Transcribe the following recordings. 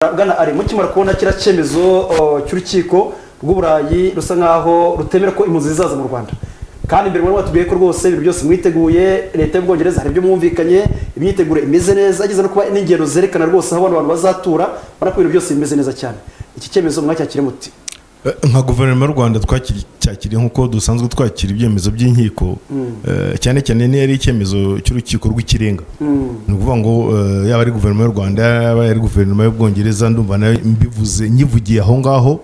Bwana Alain mukimara kubona kira cyemezo cy'urukiko rw'Uburayi rusa nkaho rutemera ko impunzi zizaza mu Rwanda kandi imbere muri watubwiye ko rwose ibintu byose mwiteguye leta y'Ubwongereza hari ibyo mwumvikanye imyiteguro imeze neza ageze no kuba n'ingero zerekana rwose aho abantu bazatura bara ko ibintu byose bimeze neza cyane iki cyemezo mwacyakire muti nka guverinoma y'u Rwanda twakiriye nkuko dusanzwe twakira ibyemezo by'inkiko cyane cyane ni ari icyemezo cy'urukiko rw'ikirenga ni ukuvuga ngo yaba ari guverinoma y'u Rwanda yaba ari guverinoma y'Ubwongereza ndumva nayo mbivuze nyivugiye aho ngaho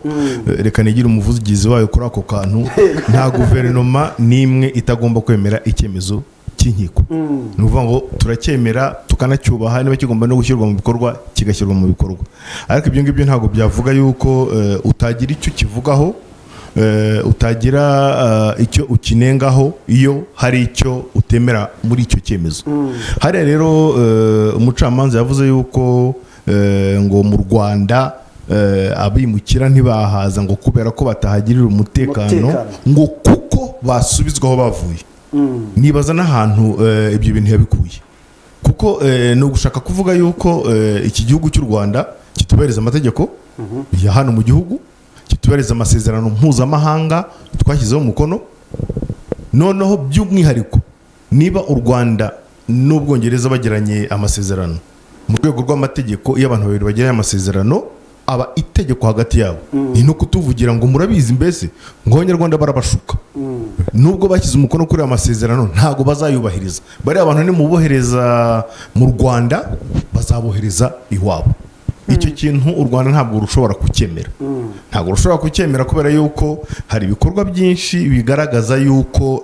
reka nigire umuvugizi wayo kuri ako kantu nta guverinoma nimwe itagomba kwemera icyemezo cy'inkiko ni ukuvuga ngo turacyemera tukanacyubaha niba kigomba no gushyirwa mu bikorwa kigashyirwa mu bikorwa ariko ibyo ngibyo ntabwo byavuga yuko utagira icyo kivugaho utagira icyo ukinengaho iyo hari icyo utemera muri icyo cyemezo hariya rero umucamanza yavuze yuko ngo mu Rwanda abimukira ntibahaza ngo kubera ko batahagirira umutekano ngo kuko basubizwa aho bavuye nibaza n'ahantu ibyo bintu yabikuye kuko ni ugushaka kuvuga yuko iki gihugu cy'u Rwanda kitubahiriza amategeko ya hano mu gihugu kitubahiriza amasezerano mpuzamahanga twashyizeho umukono noneho by'umwihariko niba u Rwanda n'Ubwongereza bagiranye amasezerano mu rwego rw'amategeko iyo abantu babiri bagiranye amasezerano aba itegeko hagati yabo ni no kutuvugira ngo murabizi mbese ngo abanyarwanda barabashuka nubwo bashyize umukono kuri amasezerano ntago bazayubahiriza bari abantu ni mubohereza mu Rwanda bazabohereza iwabo icyo kintu u Rwanda ntabwo rushobora kucyemera ntabwo rushobora kucyemera kubera yuko hari ibikorwa byinshi bigaragaza yuko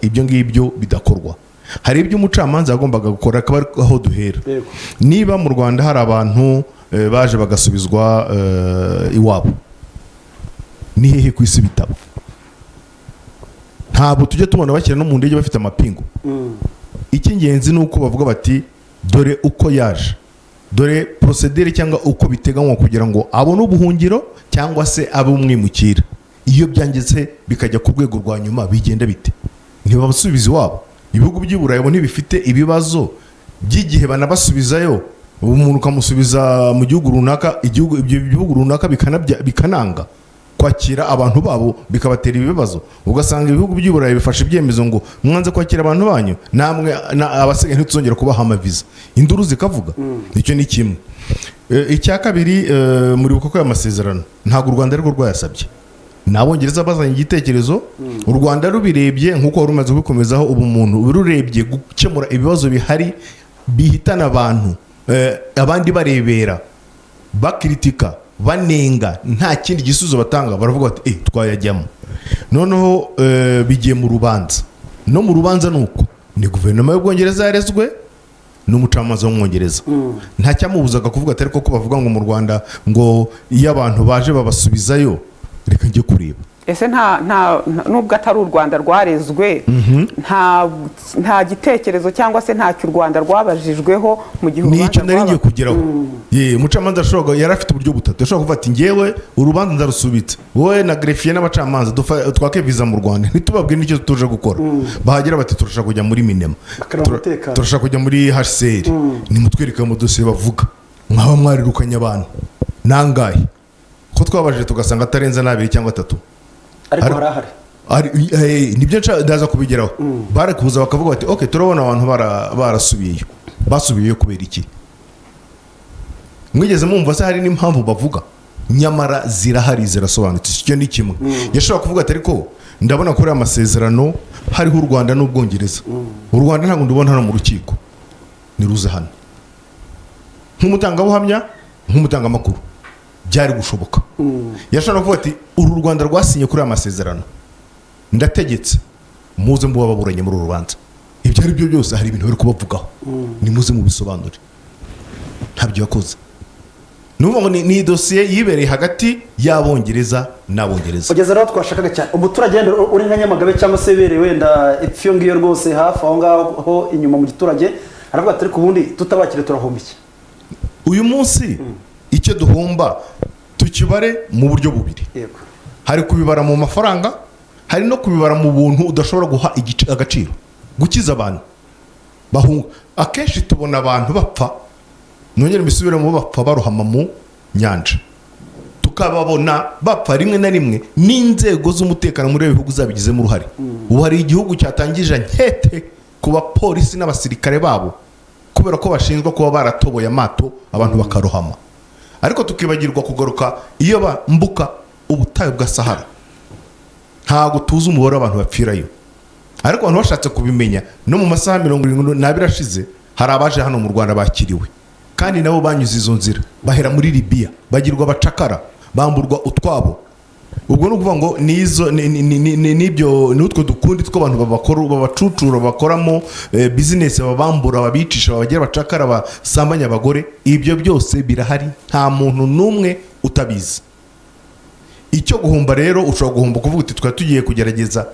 ibyo ngibyo bidakorwa hari ibyo umucamanza yagombaga gukora akaba aho duhera niba mu Rwanda hari abantu baje bagasubizwa iwabo ni hehe ku isi bitabo ntabwo tujye tubona bakira no mu ndege bafite amapingu icy'ingenzi ni uko bavuga bati dore uko yaje dore procedure cyangwa uko biteganywa kugira ngo abone ubuhungiro cyangwa se abe umwimukira iyo byangeze bikajya ku rwego rwa nyuma bigenda bite ntibabasubiza iwabo ibihugu by'Iburayi ntibifite ibibazo by'igihe banabasubizayo umuntu ukamusubiza mu gihugu runaka ibyo bihugu runaka bikananga kwakira abantu babo bikabatera ibibazo ugasanga ibihugu by'Iburayi bifashe ibyemezo ngo mwanze kwakira abantu banyu namwe abasigaye ntituzongera kubaha amaviza induru zikavuga icyo ni kimwe icya kabiri muri buko y'amasezerano ntabwo u Rwanda ariko rwayasabye n'Abongereza bazanye igitekerezo u Rwanda rubirebye nkuko wari umaze kubikomezaho ubumuntu rurebye gukemura ibibazo bihari bihitana abantu abandi barebera bakritika banenga nta kindi gisubizo batanga baravuga bati twayajyamo noneho bigiye mu rubanza no mu rubanza nuko ni guverinoma y'Ubwongereza yarezwe n'umucamanza w'Umwongereza nta cyamubuzaga kuvuga atari ko bavuga ngo mu Rwanda ngo iyo abantu baje babasubizayo reka njye kureba ese nubwo atari u Rwanda rwarezwe nta gitekerezo cyangwa se ntacyo u Rwanda rwabajijweho mu gihe nicyo nari ngiye kugeraho umucamanza ashobora yari afite uburyo butatu ashobora kuvuga ati ngewe urubanza ndarusubitse wowe na greffier n'abacamanza twake visa mu Rwanda ntitubabwe n'icyo tuje gukora bahagira bati turashaka kujya muri minema turashaka kujya muri HCR nimutwereka mu dosiye bavuga mwaba mwarirukanye abantu nangahe ko twabajije tugasanga atarenza n'abiri cyangwa atatu ariko harahari nibyo ndaza kubigeraho bare kuza bakavuga bati okay turabona abantu barasubiyeyo basubiyeyo kubera iki mwigeze mumva se hari n'impamvu bavuga nyamara zirahari zirasobanutse icyo ni kimwe yashobora kuvuga ati ariko ndabona kuri amasezerano hariho u Rwanda n'Ubwongereza u Rwanda ntabwo ndubona hano mu rukiko niruze hano nk'umutangabuhamya nk'umutangamakuru byari gushoboka yashobora kuvuga ati uru Rwanda rwasinye kuri amasezerano ndategetse muze mbuba baburanye muri rubanza ibyo ari byo byose hari ibintu bari kubavugaho ni muze mu bisobanure ntabyo yakoze nuvuga ngo ni dosiye yibereye hagati y'Abongereza n'Abongereza kugeza rero twashakaga cyane umuturage uri nka Nyamagabe cyangwa se berewe wenda ipfiyo ngiyo rwose hafi aho ngaho inyuma mu giturage aravuga ati ariko ubundi tutabakire turahomba iki uyu munsi icyo duhomba tukibare mu buryo bubiri hari kubibara mu mafaranga hari no kubibara mu buntu udashobora guha agaciro gukiza abantu akenshi tubona abantu bapfa nongere mbisubire mu bapfa baruhama mu nyanja tukababona bapfa rimwe na rimwe n'inzego z'umutekano muri ibi bihugu zabigizemo uruhare. Ubu hari igihugu cyatangije nkete ku bapolisi n'abasirikare babo kubera ko bashinjwa kuba baratoboye amato abantu bakarohama, ariko tukibagirwa kugaruka iyo bambuka ubutayu bwa Sahara ntabwo tuzi umubare w'abantu bapfirayo, ariko abantu bashatse kubimenya no mu masaha 72 ashize hari abaje hano mu Rwanda bakiriwe kandi nabo banyuze izo nzira bahera muri Libya bagirwa abacakara bamburwa utwabo. Ubwo no kuvuga ngo nizo nibyo n'utwo dukundi tw'abantu babacucura bakoramo business babambura babicisha babagira abacakara basambanya abagore, ibyo byose birahari nta muntu n'umwe utabizi. Icyo guhomba rero ushobora guhomba kuvuga uti twari tugiye kugerageza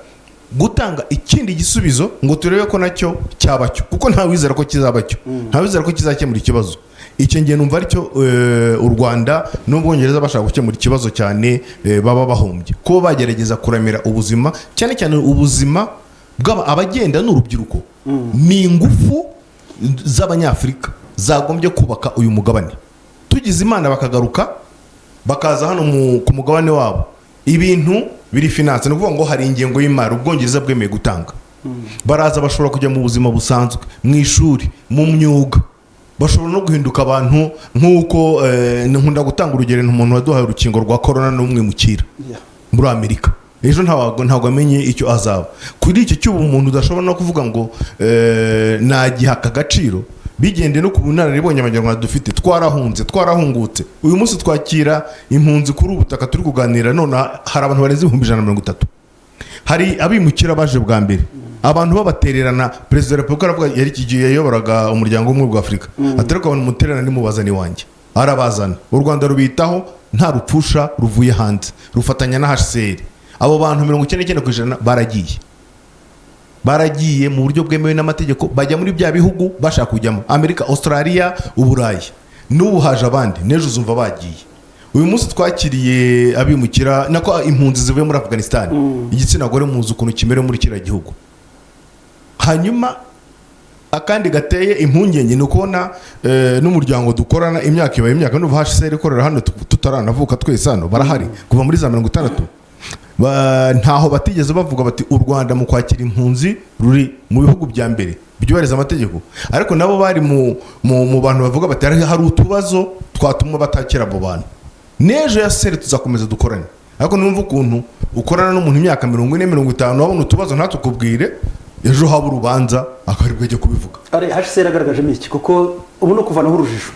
gutanga ikindi gisubizo ngo turebe ko nacyo cyabacyo, kuko nta wizera ko kizabacyo, nta wizera ko kizakemura ikibazo. Icyo ngiye numva aricyo u Rwanda n'Ubwongereza bashaka gukemura ikibazo cyane baba bahombye kuba bagerageza kuramira ubuzima, cyane cyane ubuzima bw'abagenda n'urubyiruko. Ni ingufu z'Abanyafurika zagombye kubaka uyu mugabane, tugize Imana bakagaruka bakaza hano ku mugabane wabo ibintu biri finance, no kuvuga ngo hari ingengo y'imari Ubwongereza bwemeye gutanga, baraza bashobora kujya mu buzima busanzwe, mu ishuri, mu myuga, bashobora no guhinduka abantu nk'uko nkunda gutanga urugero umuntu waduhaye urukingo rwa corona n'umwe mukira muri Amerika, ejo ntabwo amenye icyo azaba. Kuri icyo cyubu umuntu udashobora no kuvuga ngo nagihaka agaciro bigende no ku bunararibonye abanyarwanda dufite, twarahungutse uyu munsi twakira impunzi kuri ubutaka turi kuganira none hari abantu barenze 130. Hari abimukira baje bwa mbere abantu babatererana, Perezida wa Repubulika aravuga yari kigiye yayoboraga umuryango w'ubumwe bwa Afurika, atereka abantu mutererana ni mubazani wanjye, arabazana. U Rwanda rubitaho nta rupfusha ruvuye hanze, rufatanya na HCR. Abo bantu 99% baragiye mu buryo bwemewe n'amategeko bajya muri bya bihugu bashaka kujyamo, Amerika, Australia, Uburayi. N'ubu haje abandi n'ejo uzumva bagiye. Uyu munsi twakiriye abimukira nako impunzi zivuye muri Afghanistan, igitsina gore muzi ukuntu kimere muri kiriya gihugu. Hanyuma akandi gateye impungenge ni ukubona n'umuryango dukorana imyaka n'ubu HCR ikorera hano tutaranavuka twese hano barahari kuva muri za 60. Ntaho batigeze bavuga bati u Rwanda mu kwakira impunzi ruri mu bihugu bya mbere byubahiriza amategeko, ariko nabo bari mu bantu bavuga bati hari utubazo twatuma batakira abo bantu. N'ejo ya sere tuzakomeza dukorane, ariko numva ukuntu ukorana n'umuntu imyaka 40-50 wabona utubazo ntatukubwire, ejo haba urubanza akaribwe ajya kubivuga. HCR agaragajemo iki kuko ubu no kuvanaho urujijo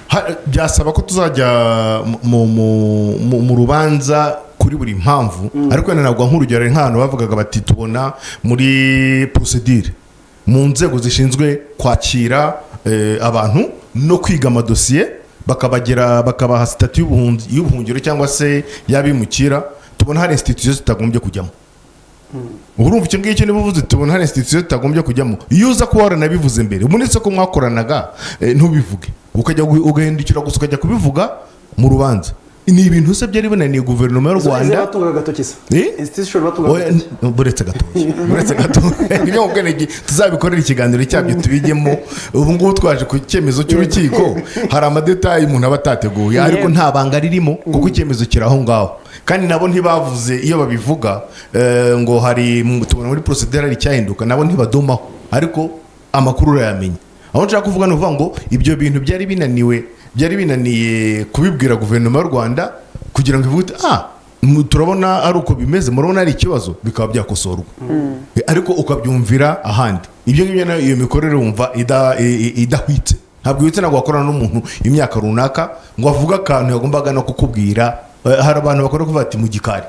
byasaba ko tuzajya mu rubanza kuri buri mpamvu, ariko ntabwo nk'urugero nk'ahantu bavugaga bati tubona muri procedure mu nzego zishinzwe kwakira abantu no kwiga amadosiye bakabaha statut y'ubuhungiro cyangwa se y'abimukira, tubona hari institution zitagombye kujyamo. Urumva icyo ngicyo niba uvuze tubona hari institution zitagombye kujyamo, iyo uza kuba waranabivuze mbere umunsi ko mwakoranaga ntubivuge ukajya ugahindukira gusa ukajya kubivuga mu rubanza. Ni ibintu se byari binaniye guverinoma y'u Rwanda batungaga gatokisa institution batungaga buretse gato niyo ubwene tuzabikorera ikiganiro cyabyo tubigemo. Ubu ngubu twaje ku cyemezo cy'urukiko, hari amadetayi umuntu aba atateguye, ariko nta banga ririmo kuko icyemezo kiraho ngaho, kandi nabo ntibavuze iyo babivuga ngo hari tubona muri procedure ari cyahinduka, nabo ntibadomaho, ariko amakuru urayamenya. Aho nshaka kuvuga no kuvuga ngo ibyo bintu byari binaniye kubibwira guverinoma y'u Rwanda kugira ngo ivuge turabona ari uko bimeze, murabona ari ikibazo, bikaba byakosorwa, ariko ukabyumvira ahandi. Ibyo ngibyo nayo iyo mikorere wumva idahwitse, ntabwo witse ntabwo wakorana n'umuntu imyaka runaka ngo avuga akantu yagombaga no kukubwira. Hari abantu bakora kuvuga ati mu gikari